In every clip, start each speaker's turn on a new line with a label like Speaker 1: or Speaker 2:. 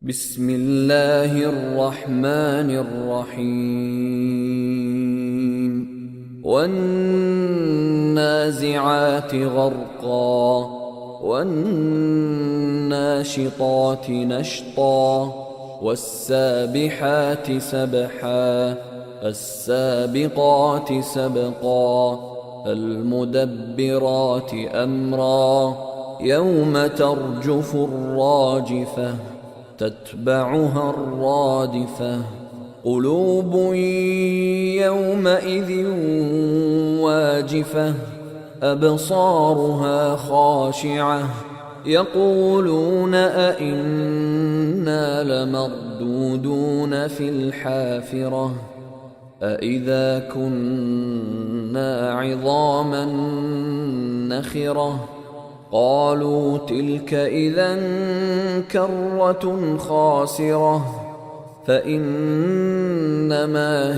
Speaker 1: بسم الله الرحمن الرحيم والنازعات غرقا والناشطات نشطا والسابحات سبحا فالسابقات سبقا فالمدبرات أمرا يوم ترجف الراجفة تتبعها الرادفة قلوب يومئذ واجفة أبصارها خاشعة يقولون أئنا لمردودون في الحافرة أئذا كنا عظاما نخرة قالوا تلك إذا كرة خاسرة فإنما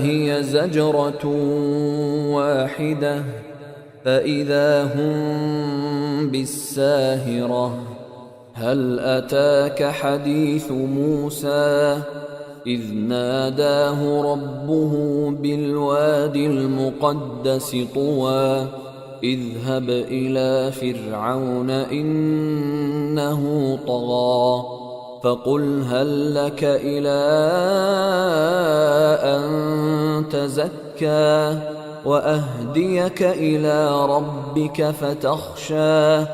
Speaker 1: هي زجرة واحدة فإذا هم بالساهرة هل أتاك حديث موسى إذ ناداه ربه بالواد المقدس طوى اذهب إلى فرعون إنه طغى فقل هل لك إلى أن تزكى وأهديك إلى ربك فتخشى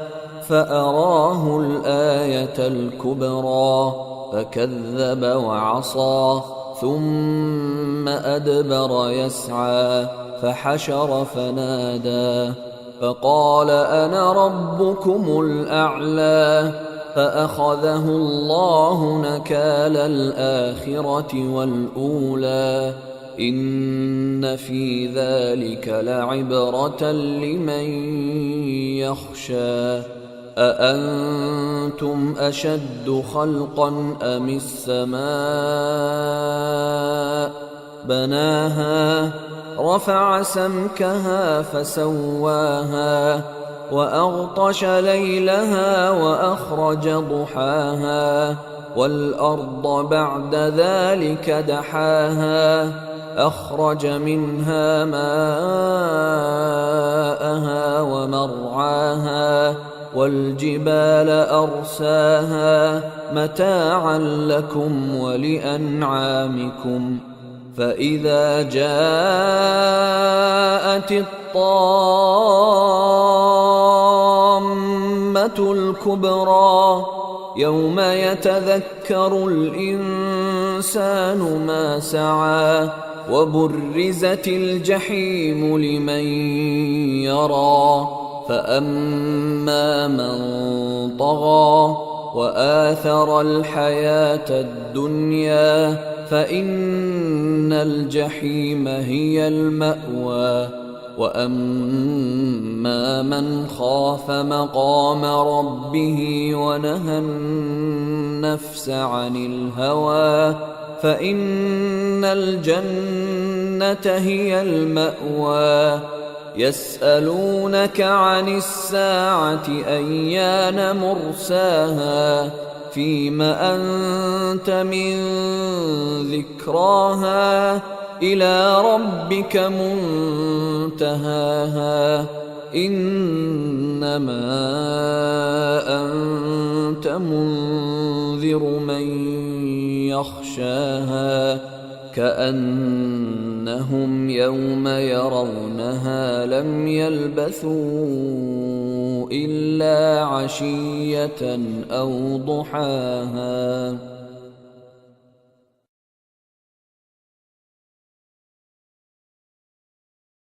Speaker 1: فأراه الآية الكبرى فكذب وعصى ثم أدبر يسعى فحشر فنادى فقال أنا ربكم الأعلى فأخذه الله نكال الآخرة والأولى إن في ذلك لعبرة لمن يخشى أأنتم أشد خلقا أم السماء بناها رفع سمكها فسواها وأغطش ليلها وأخرج ضحاها والأرض بعد ذلك دحاها أخرج منها ماءها ومرعاها والجبال أرساها متاعا لكم ولأنعامكم فإذا جاءت الطامة الكبرى يوم يتذكر الإنسان ما سعى وبرزت الجحيم لمن يرى فأما من طغى وآثر الحياة الدنيا فإن الجحيم هي المأوى وأما من خاف مقام ربه ونهى النفس عن الهوى فإن الجنة هي المأوى يسألونك عن الساعة أيان مرساها فيم أنت من ذكراها إلى ربك منتهاها إنما أنت منذر من يخشاها كأنهم يوم يرونها لم يلبثوا إلا عشية أو ضحاها